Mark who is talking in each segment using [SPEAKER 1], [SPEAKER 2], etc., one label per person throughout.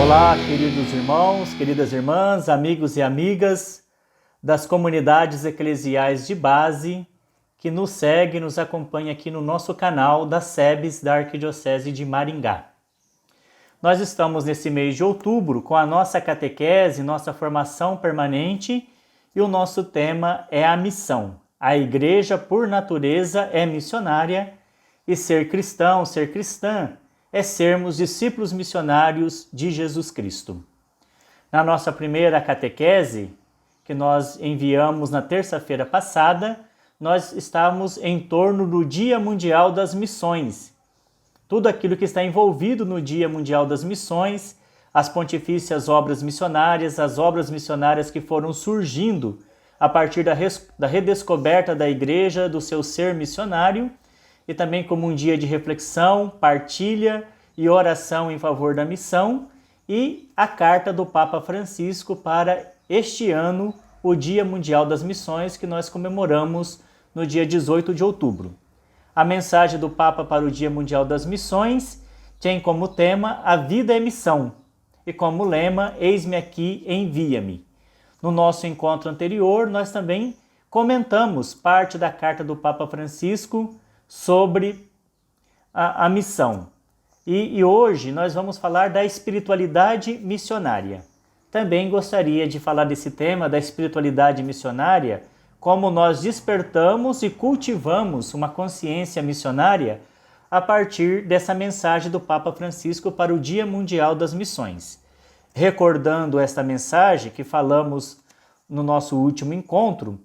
[SPEAKER 1] Olá, queridos irmãos, queridas irmãs, amigos e amigas das comunidades eclesiais de base que nos segue e nos acompanha aqui no nosso canal da SEBS da Arquidiocese de Maringá. Nós estamos nesse mês de outubro com a nossa catequese, nossa formação permanente, e o nosso tema é a missão. A igreja, por natureza, é missionária, e ser cristão, ser cristã, é sermos discípulos missionários de Jesus Cristo. Na nossa primeira catequese, que nós enviamos na terça-feira passada, nós estávamos em torno do Dia Mundial das Missões. Tudo aquilo que está envolvido no Dia Mundial das Missões, as pontifícias obras missionárias, as obras missionárias que foram surgindo a partir da redescoberta da igreja, do seu ser missionário, e também como um dia de reflexão, partilha e oração em favor da missão, e a carta do Papa Francisco para este ano, o Dia Mundial das Missões, que nós comemoramos no dia 18 de outubro. A mensagem do Papa para o Dia Mundial das Missões tem como tema a vida é missão, e como lema, eis-me aqui, envia-me. No nosso encontro anterior, nós também comentamos parte da carta do Papa Francisco sobre a missão. E hoje nós vamos falar da espiritualidade missionária. Também gostaria de falar desse tema da espiritualidade missionária, como nós despertamos e cultivamos uma consciência missionária a partir dessa mensagem do Papa Francisco para o Dia Mundial das Missões. Recordando esta mensagem que falamos no nosso último encontro,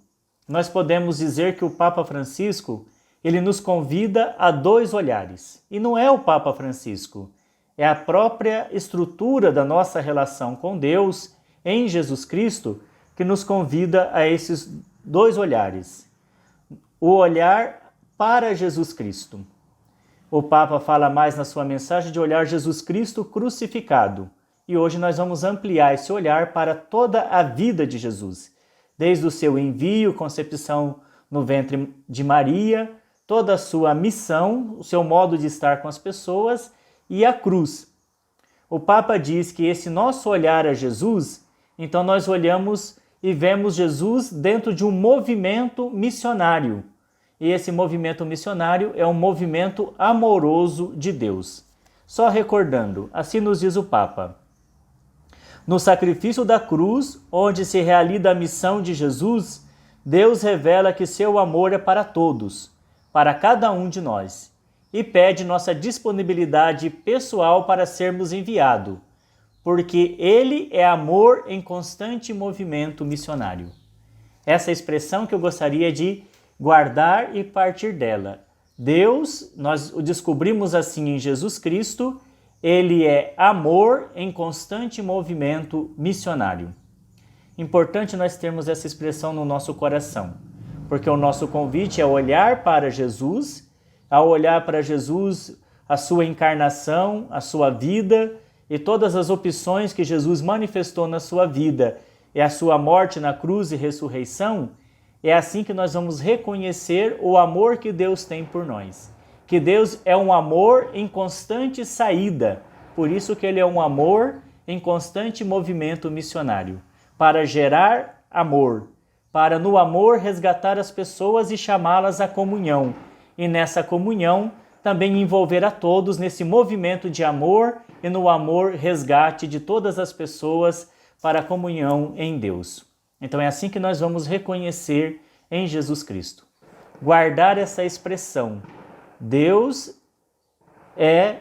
[SPEAKER 1] nós podemos dizer que o Papa Francisco ele nos convida a dois olhares. E não é o Papa Francisco, é a própria estrutura da nossa relação com Deus em Jesus Cristo que nos convida a esses dois olhares. O olhar para Jesus Cristo. O Papa fala mais na sua mensagem de olhar Jesus Cristo crucificado. E hoje nós vamos ampliar esse olhar para toda a vida de Jesus. Desde o seu envio, concepção no ventre de Maria, toda a sua missão, o seu modo de estar com as pessoas e a cruz. O Papa diz que esse nosso olhar a Jesus, então nós olhamos e vemos Jesus dentro de um movimento missionário. E esse movimento missionário é um movimento amoroso de Deus. Só recordando, assim nos diz o Papa. No sacrifício da cruz, onde se realiza a missão de Jesus, Deus revela que seu amor é para todos, para cada um de nós, e pede nossa disponibilidade pessoal para sermos enviados, porque Ele é amor em constante movimento missionário. Essa é a expressão que eu gostaria de guardar e partir dela. Deus, nós o descobrimos assim em Jesus Cristo, Ele é amor em constante movimento missionário. Importante nós termos essa expressão no nosso coração, porque o nosso convite é olhar para Jesus, ao olhar para Jesus, a sua encarnação, a sua vida e todas as opções que Jesus manifestou na sua vida e a sua morte na cruz e ressurreição, é assim que nós vamos reconhecer o amor que Deus tem por nós. Que Deus é um amor em constante saída, por isso que Ele é um amor em constante movimento missionário, para gerar amor, para no amor resgatar as pessoas e chamá-las à comunhão, e nessa comunhão também envolver a todos nesse movimento de amor e no amor resgate de todas as pessoas para a comunhão em Deus. Então é assim que nós vamos reconhecer em Jesus Cristo. Guardar essa expressão, Deus é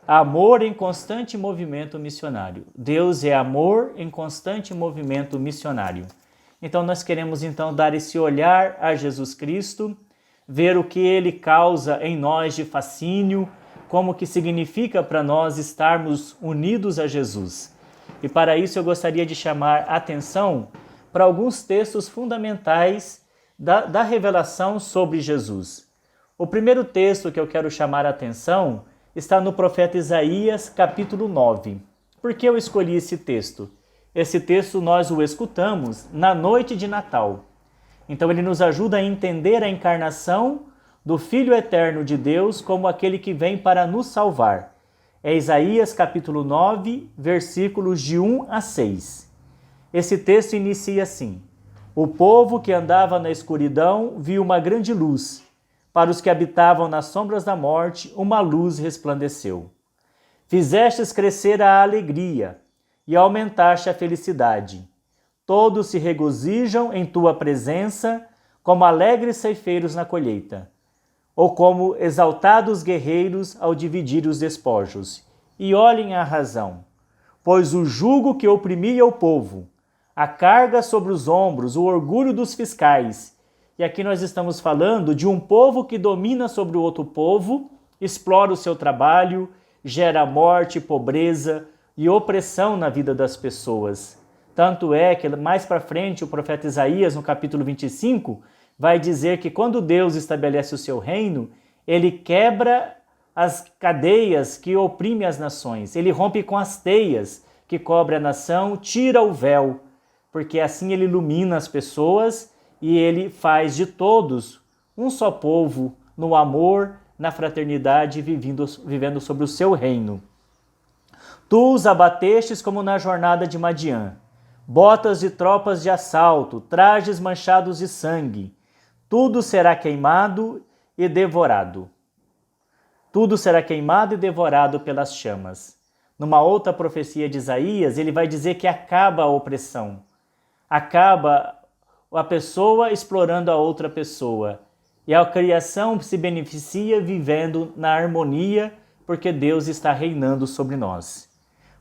[SPEAKER 1] amor em constante movimento missionário. Deus é amor em constante movimento missionário. Então nós queremos dar esse olhar a Jesus Cristo, ver o que Ele causa em nós de fascínio, como que significa para nós estarmos unidos a Jesus. E para isso eu gostaria de chamar a atenção para alguns textos fundamentais da revelação sobre Jesus. O primeiro texto que eu quero chamar a atenção está no profeta Isaías, capítulo 9. Por que eu escolhi esse texto? Esse texto nós o escutamos na noite de Natal. Então ele nos ajuda a entender a encarnação do Filho Eterno de Deus como aquele que vem para nos salvar. É Isaías capítulo 9, versículos de 1 a 6. Esse texto inicia assim: O povo que andava na escuridão viu uma grande luz. Para os que habitavam nas sombras da morte, uma luz resplandeceu. Fizestes crescer a alegria e aumentaste a felicidade. Todos se regozijam em tua presença, como alegres ceifeiros na colheita, ou como exaltados guerreiros ao dividir os despojos. E olhem a razão, pois o jugo que oprimia o povo, a carga sobre os ombros, o orgulho dos fiscais. E aqui nós estamos falando de um povo que domina sobre o outro povo, explora o seu trabalho, gera morte, pobreza e opressão na vida das pessoas. Tanto é que mais para frente o profeta Isaías, no capítulo 25, vai dizer que quando Deus estabelece o seu reino, ele quebra as cadeias que oprimem as nações, ele rompe com as teias que cobre a nação, tira o véu, porque assim ele ilumina as pessoas e ele faz de todos um só povo, no amor, na fraternidade, vivendo sobre o seu reino. Tu os abatestes como na jornada de Madiã, botas de tropas de assalto, trajes manchados de sangue, tudo será queimado e devorado. Tudo será queimado e devorado pelas chamas. Numa outra profecia de Isaías, ele vai dizer que acaba a opressão. Acaba a pessoa explorando a outra pessoa. E a criação se beneficia vivendo na harmonia, porque Deus está reinando sobre nós.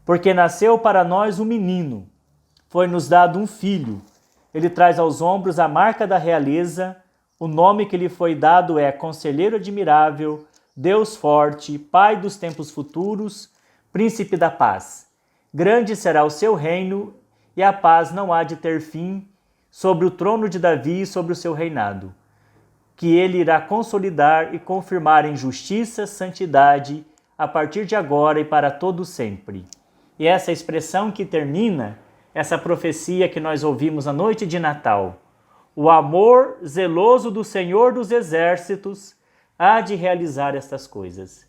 [SPEAKER 1] Porque nasceu para nós um menino, foi-nos dado um filho. Ele traz aos ombros a marca da realeza. O nome que lhe foi dado é Conselheiro Admirável, Deus Forte, Pai dos Tempos Futuros, Príncipe da Paz. Grande será o seu reino, e a paz não há de ter fim sobre o trono de Davi e sobre o seu reinado, que ele irá consolidar e confirmar em justiça, santidade, a partir de agora e para todo sempre. E essa expressão que termina essa profecia que nós ouvimos na noite de Natal: o amor zeloso do Senhor dos Exércitos há de realizar estas coisas.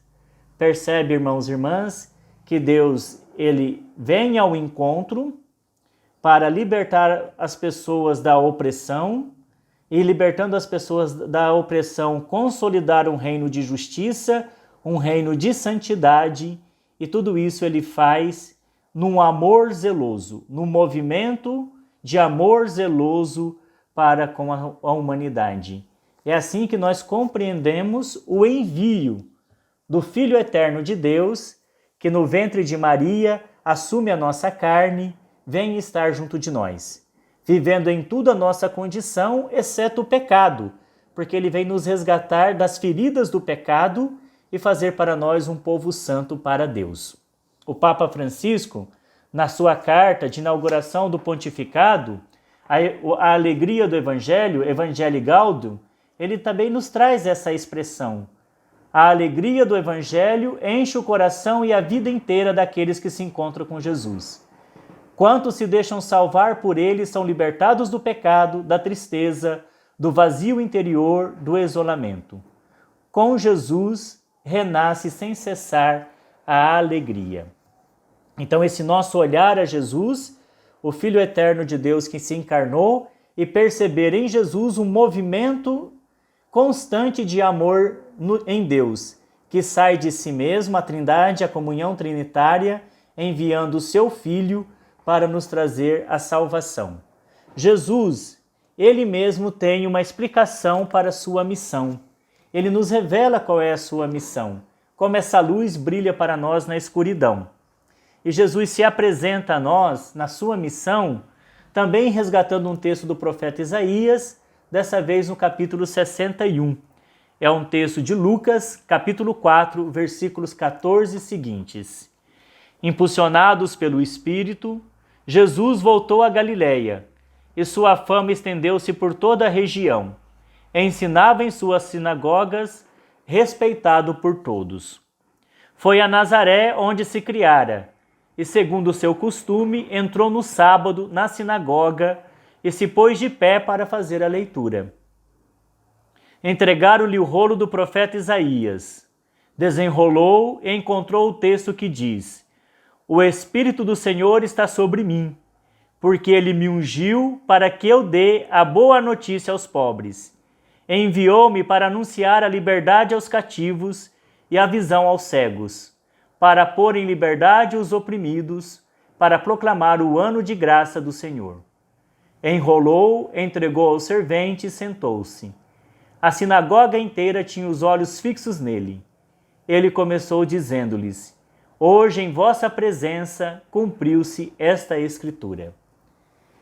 [SPEAKER 1] Percebe, irmãos e irmãs, que Deus ele vem ao encontro para libertar as pessoas da opressão e, libertando as pessoas da opressão, consolidar um reino de justiça, um reino de santidade, e tudo isso ele faz num amor zeloso, num movimento de amor zeloso para com a humanidade. É assim que nós compreendemos o envio do Filho Eterno de Deus, que no ventre de Maria assume a nossa carne, vem estar junto de nós, vivendo em tudo a nossa condição, exceto o pecado, porque ele vem nos resgatar das feridas do pecado e fazer para nós um povo santo para Deus. O Papa Francisco, na sua carta de inauguração do pontificado, a alegria do Evangelho, Evangelii Gaudium, ele também nos traz essa expressão. A alegria do Evangelho enche o coração e a vida inteira daqueles que se encontram com Jesus. Quantos se deixam salvar por ele são libertados do pecado, da tristeza, do vazio interior, do isolamento. Com Jesus renasce sem cessar a alegria. Então esse nosso olhar a Jesus, o Filho Eterno de Deus que se encarnou, e perceber em Jesus um movimento constante de amor em Deus, que sai de si mesmo, a Trindade, a comunhão trinitária, enviando o seu Filho para nos trazer a salvação. Jesus, ele mesmo tem uma explicação para a sua missão. Ele nos revela qual é a sua missão, como essa luz brilha para nós na escuridão. E Jesus se apresenta a nós na sua missão, também resgatando um texto do profeta Isaías, dessa vez no capítulo 61. É um texto de Lucas, capítulo 4, versículos 14 seguintes. Impulsionados pelo Espírito, Jesus voltou a Galiléia, e sua fama estendeu-se por toda a região. Ensinava em suas sinagogas, respeitado por todos. Foi a Nazaré onde se criara, e segundo o seu costume, entrou no sábado na sinagoga e se pôs de pé para fazer a leitura. Entregaram-lhe o rolo do profeta Isaías. Desenrolou e encontrou o texto que diz: O Espírito do Senhor está sobre mim, porque Ele me ungiu para que eu dê a boa notícia aos pobres. Enviou-me para anunciar a liberdade aos cativos e a visão aos cegos, para pôr em liberdade os oprimidos, para proclamar o ano de graça do Senhor. Enrolou, entregou ao servente e sentou-se. A sinagoga inteira tinha os olhos fixos nele. Ele começou dizendo-lhes: Hoje em vossa presença cumpriu-se esta escritura.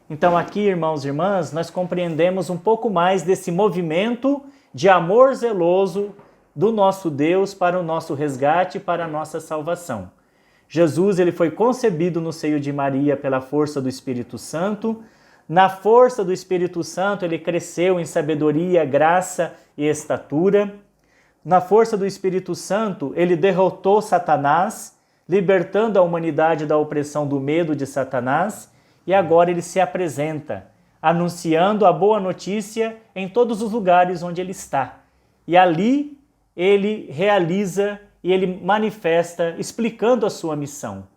[SPEAKER 1] Então aqui, irmãos e irmãs, nós compreendemos um pouco mais desse movimento de amor zeloso do nosso Deus para o nosso resgate e para a nossa salvação. Jesus, ele foi concebido no seio de Maria pela força do Espírito Santo. Na força do Espírito Santo, ele cresceu em sabedoria, graça e estatura. Na força do Espírito Santo, ele derrotou Satanás, libertando a humanidade da opressão do medo de Satanás, e agora ele se apresenta, anunciando a boa notícia em todos os lugares onde ele está. E ali ele realiza e ele manifesta, explicando a sua missão.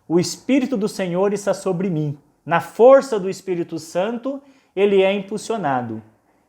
[SPEAKER 1] O Espírito do Senhor está sobre mim. Na força do Espírito Santo, ele é impulsionado.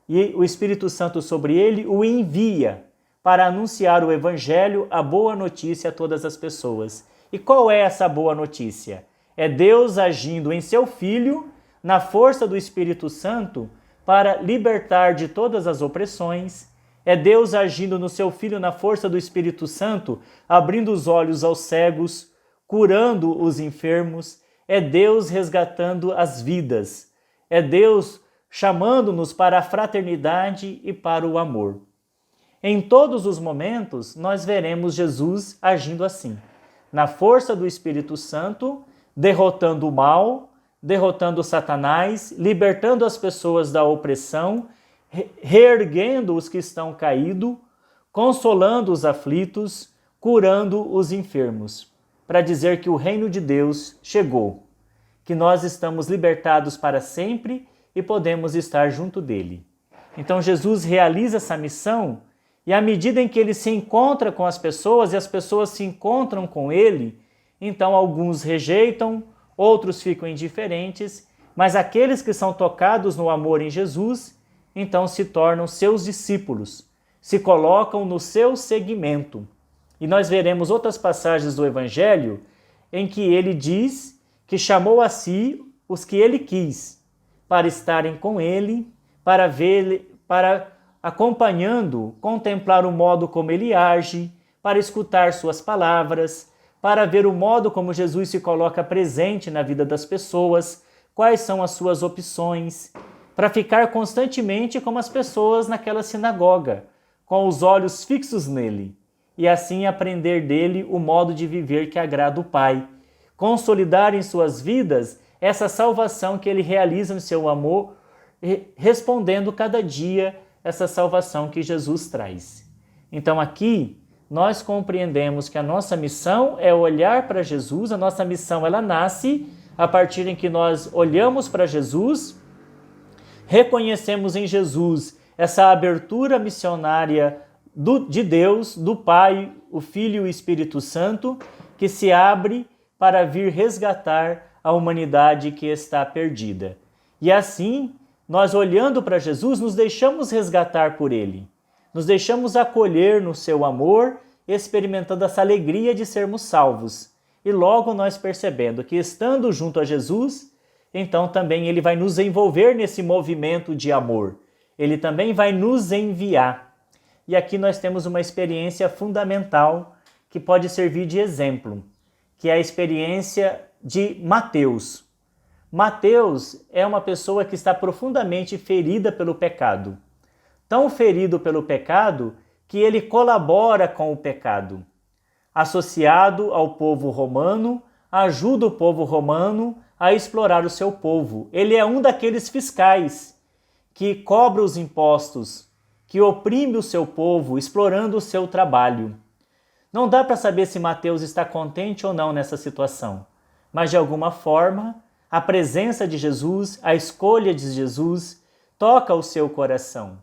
[SPEAKER 1] E o Espírito Santo sobre ele o envia para anunciar o Evangelho, a boa notícia a todas as pessoas. E qual é essa boa notícia? É Deus agindo em seu Filho, na força do Espírito Santo, para libertar de todas as opressões. É Deus agindo no seu Filho na força do Espírito Santo, abrindo os olhos aos cegos, curando os enfermos. É Deus resgatando as vidas. É Deus chamando-nos para a fraternidade e para o amor. Em todos os momentos, nós veremos Jesus agindo assim, na força do Espírito Santo, derrotando o mal, derrotando Satanás, libertando as pessoas da opressão, reerguendo os que estão caídos, consolando os aflitos, curando os enfermos, para dizer que o reino de Deus chegou, que nós estamos libertados para sempre e podemos estar junto dele. Então Jesus realiza essa missão. E à medida em que ele se encontra com as pessoas e as pessoas se encontram com ele, então alguns rejeitam, outros ficam indiferentes, mas aqueles que são tocados no amor em Jesus, então se tornam seus discípulos, se colocam no seu seguimento. E nós veremos outras passagens do Evangelho em que ele diz que chamou a si os que ele quis, para estarem com ele, para ver, para acompanhando, contemplar o modo como ele age, para escutar suas palavras, para ver o modo como Jesus se coloca presente na vida das pessoas, quais são as suas opções, para ficar constantemente como as pessoas naquela sinagoga, com os olhos fixos nele, e assim aprender dele o modo de viver que agrada o Pai, consolidar em suas vidas essa salvação que ele realiza no seu amor, respondendo cada dia essa salvação que Jesus traz. Então aqui nós compreendemos que a nossa missão é olhar para Jesus, a nossa missão ela nasce a partir em que nós olhamos para Jesus, reconhecemos em Jesus essa abertura missionária de Deus, do Pai, o Filho e o Espírito Santo, que se abre para vir resgatar a humanidade que está perdida. E assim, nós olhando para Jesus, nos deixamos resgatar por Ele. Nos deixamos acolher no seu amor, experimentando essa alegria de sermos salvos. E logo nós percebendo que estando junto a Jesus, então também Ele vai nos envolver nesse movimento de amor. Ele também vai nos enviar. E aqui nós temos uma experiência fundamental que pode servir de exemplo, que é a experiência de Mateus. Mateus é uma pessoa que está profundamente ferida pelo pecado. Tão ferido pelo pecado que ele colabora com o pecado. Associado ao povo romano, ajuda o povo romano a explorar o seu povo. Ele é um daqueles fiscais que cobra os impostos, que oprime o seu povo, explorando o seu trabalho. Não dá para saber se Mateus está contente ou não nessa situação, mas de alguma forma, a presença de Jesus, a escolha de Jesus, toca o seu coração.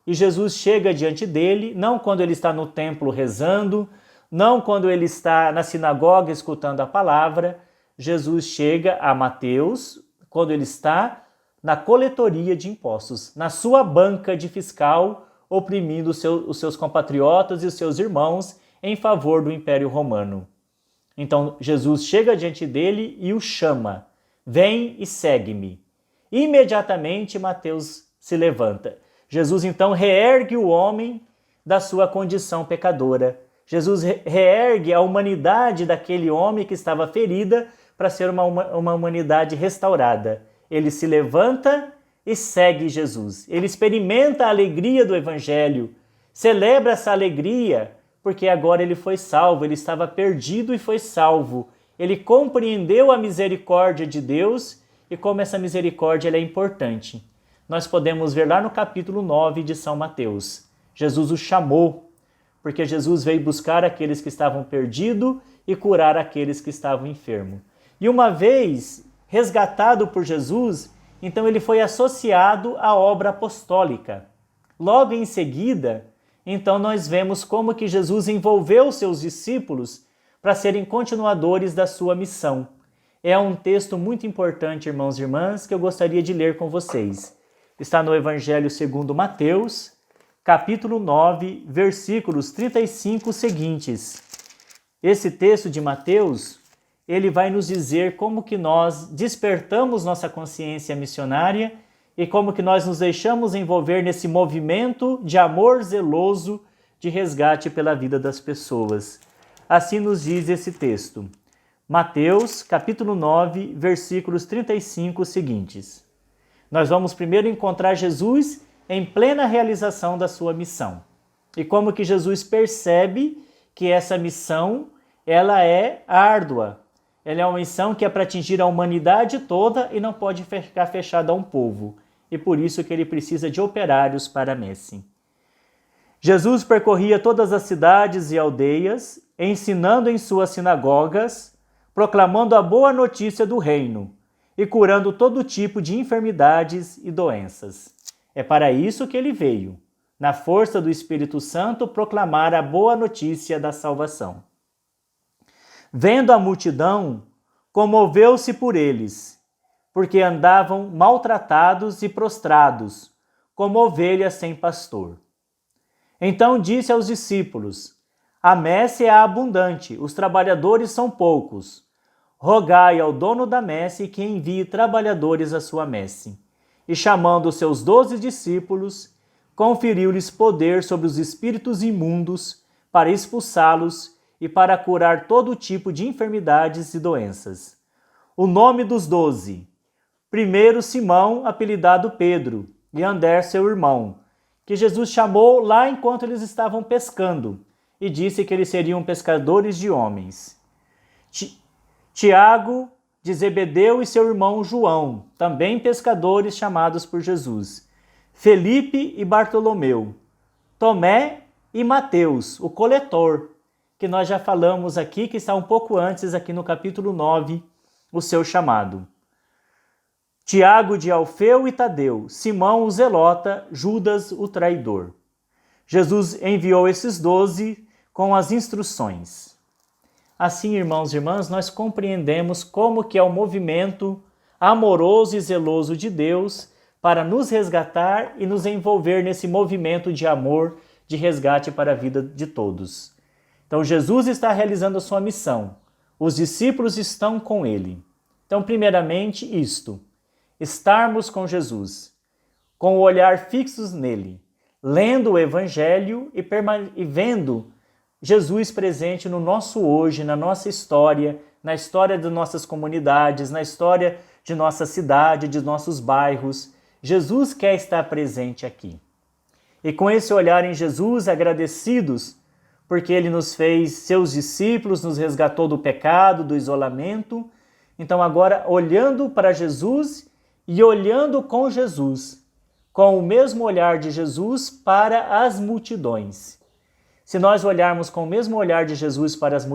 [SPEAKER 1] E Jesus chega diante dele, não quando ele está no templo rezando, não quando ele está na sinagoga escutando a palavra. Jesus chega a Mateus quando ele está na coletoria de impostos, na sua banca de fiscal, oprimindo os seus compatriotas e os seus irmãos em favor do Império Romano. Então Jesus chega diante dele e o chama: vem e segue-me. Imediatamente Mateus se levanta. Jesus então reergue o homem da sua condição pecadora. Jesus reergue a humanidade daquele homem que estava ferida para ser uma humanidade restaurada. Ele se levanta e segue Jesus. Ele experimenta a alegria do Evangelho, celebra essa alegria, porque agora ele foi salvo, ele estava perdido e foi salvo. Ele compreendeu a misericórdia de Deus e como essa misericórdia é importante. Nós podemos ver lá no capítulo 9 de São Mateus. Jesus o chamou, porque Jesus veio buscar aqueles que estavam perdidos e curar aqueles que estavam enfermos. E uma vez resgatado por Jesus, então ele foi associado à obra apostólica. Logo em seguida, então nós vemos como que Jesus envolveu seus discípulos para serem continuadores da sua missão. É um texto muito importante, irmãos e irmãs, que eu gostaria de ler com vocês. Está no Evangelho segundo Mateus, capítulo 9, versículos 35 seguintes. Esse texto de Mateus, ele vai nos dizer como que nós despertamos nossa consciência missionária e como que nós nos deixamos envolver nesse movimento de amor zeloso de resgate pela vida das pessoas. Assim nos diz esse texto. Mateus, capítulo 9, versículos 35 seguintes. Nós vamos primeiro encontrar Jesus em plena realização da sua missão. E como que Jesus percebe que essa missão, ela é árdua. Ela é uma missão que é para atingir a humanidade toda e não pode ficar fechada a um povo. E por isso que ele precisa de operários para a messe. Jesus percorria todas as cidades e aldeias, ensinando em suas sinagogas, proclamando a boa notícia do reino e curando todo tipo de enfermidades e doenças. É para isso que ele veio, na força do Espírito Santo, proclamar a boa notícia da salvação. Vendo a multidão, comoveu-se por eles, porque andavam maltratados e prostrados, como ovelhas sem pastor. Então disse aos discípulos: a messe é abundante, os trabalhadores são poucos. Rogai ao dono da messe que envie trabalhadores à sua messe. E chamando os seus 12 discípulos, conferiu-lhes poder sobre os espíritos imundos para expulsá-los e para curar todo tipo de enfermidades e doenças. O nome dos 12: primeiro Simão, apelidado Pedro, e André, seu irmão, que Jesus chamou lá enquanto eles estavam pescando, e disse que eles seriam pescadores de homens. Tiago, de Zebedeu, e seu irmão João, também pescadores chamados por Jesus. Felipe e Bartolomeu. Tomé e Mateus, o coletor, que nós já falamos aqui, que está um pouco antes, aqui no capítulo 9, o seu chamado. Tiago de Alfeu e Tadeu, Simão o zelota, Judas o traidor. Jesus enviou esses 12 com as instruções. Assim, irmãos e irmãs, nós compreendemos como que é o movimento amoroso e zeloso de Deus para nos resgatar e nos envolver nesse movimento de amor, de resgate para a vida de todos. Então, Jesus está realizando a sua missão. Os discípulos estão com ele. Então, primeiramente, estarmos com Jesus, com o olhar fixos nele, lendo o Evangelho e vendo Jesus presente no nosso hoje, na nossa história, na história de nossas comunidades, na história de nossa cidade, de nossos bairros. Jesus quer estar presente aqui. E com esse olhar em Jesus, agradecidos, porque ele nos fez seus discípulos, nos resgatou do pecado, do isolamento. Então agora, olhando para Jesus e olhando com Jesus, com o mesmo olhar de Jesus para as multidões. Se nós olharmos com o mesmo olhar de Jesus para as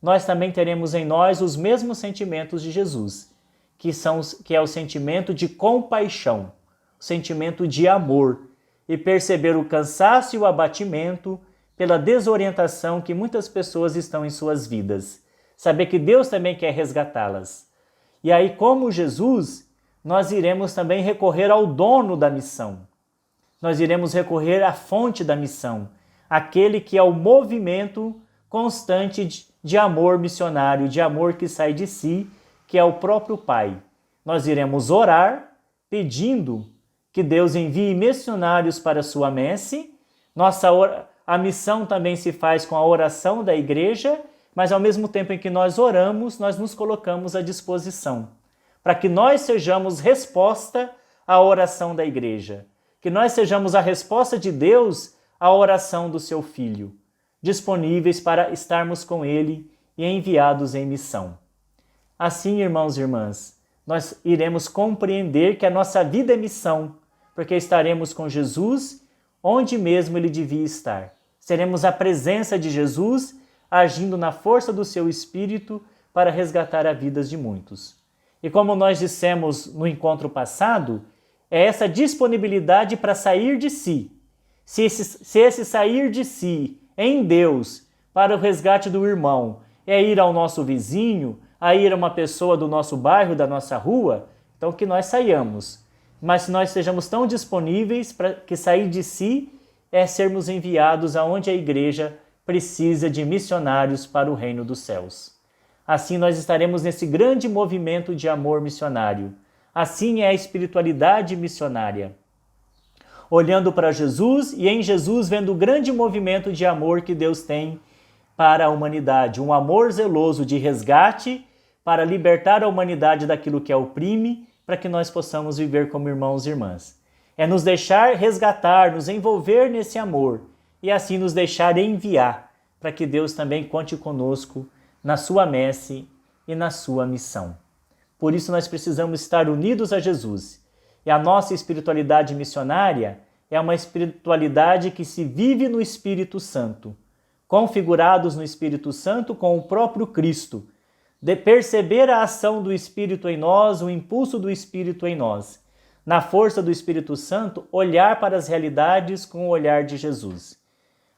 [SPEAKER 1] nós também teremos em nós os mesmos sentimentos de Jesus, que é o sentimento de compaixão, o sentimento de amor, e perceber o cansaço e o abatimento, pela desorientação que muitas pessoas estão em suas vidas. Saber que Deus também quer resgatá-las. E aí, como Jesus, nós iremos também recorrer ao dono da missão. Nós iremos recorrer à fonte da missão, aquele que é o movimento constante de amor missionário, de amor que sai de si, que é o próprio Pai. Nós iremos orar pedindo que Deus envie missionários para a sua messe. A missão também se faz com a oração da igreja, mas ao mesmo tempo em que nós oramos, nós nos colocamos à disposição, para que nós sejamos resposta à oração da igreja, que nós sejamos a resposta de Deus à oração do seu Filho, disponíveis para estarmos com Ele e enviados em missão. Assim, irmãos e irmãs, nós iremos compreender que a nossa vida é missão, porque estaremos com Jesus onde mesmo Ele devia estar. Seremos a presença de Jesus agindo na força do seu Espírito para resgatar a vidas de muitos. E como nós dissemos no encontro passado, é essa disponibilidade para sair de si. Se esse sair de si em Deus para o resgate do irmão é ir ao nosso vizinho, a ir a uma pessoa do nosso bairro, da nossa rua, então que nós saiamos. Mas se nós sejamos tão disponíveis para que sair de si é sermos enviados aonde a igreja precisa de missionários para o reino dos céus. Assim nós estaremos nesse grande movimento de amor missionário. Assim é a espiritualidade missionária. Olhando para Jesus e em Jesus vendo o grande movimento de amor que Deus tem para a humanidade. Um amor zeloso de resgate para libertar a humanidade daquilo que a oprime, para que nós possamos viver como irmãos e irmãs. É nos deixar resgatar, nos envolver nesse amor e assim nos deixar enviar, para que Deus também conte conosco na sua messe e na sua missão. Por isso nós precisamos estar unidos a Jesus. E a nossa espiritualidade missionária é uma espiritualidade que se vive no Espírito Santo, configurados no Espírito Santo com o próprio Cristo, de perceber a ação do Espírito em nós, o impulso do Espírito em nós. Na força do Espírito Santo, olhar para as realidades com o olhar de Jesus.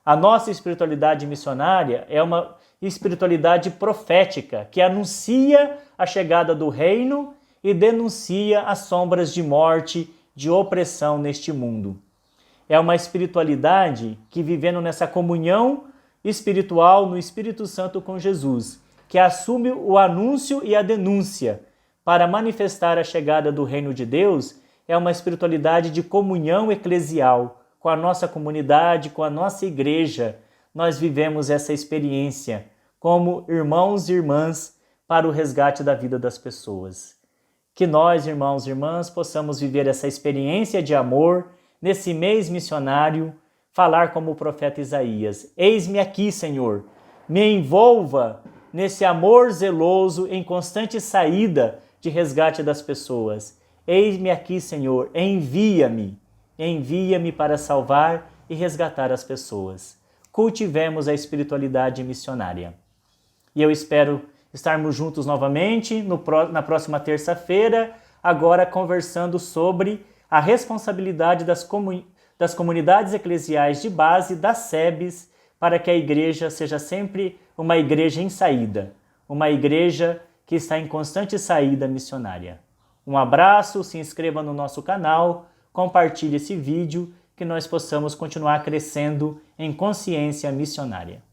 [SPEAKER 1] A nossa espiritualidade missionária é uma espiritualidade profética que anuncia a chegada do reino e denuncia as sombras de morte, de opressão neste mundo. É uma espiritualidade que, vivendo nessa comunhão espiritual no Espírito Santo com Jesus, que assume o anúncio e a denúncia para manifestar a chegada do reino de Deus, é uma espiritualidade de comunhão eclesial com a nossa comunidade, com a nossa igreja. Nós vivemos essa experiência como irmãos e irmãs para o resgate da vida das pessoas. Que nós, irmãos e irmãs, possamos viver essa experiência de amor nesse mês missionário, falar como o profeta Isaías: eis-me aqui, Senhor, me envolva nesse amor zeloso em constante saída de resgate das pessoas. Eis-me aqui, Senhor, envia-me para salvar e resgatar as pessoas. Cultivemos a espiritualidade missionária. E eu espero estarmos juntos novamente na próxima terça-feira, agora conversando sobre a responsabilidade das comunidades eclesiais de base, das SEBs, para que a igreja seja sempre uma igreja em saída, uma igreja que está em constante saída missionária. Um abraço, se inscreva no nosso canal, compartilhe esse vídeo, que nós possamos continuar crescendo em consciência missionária.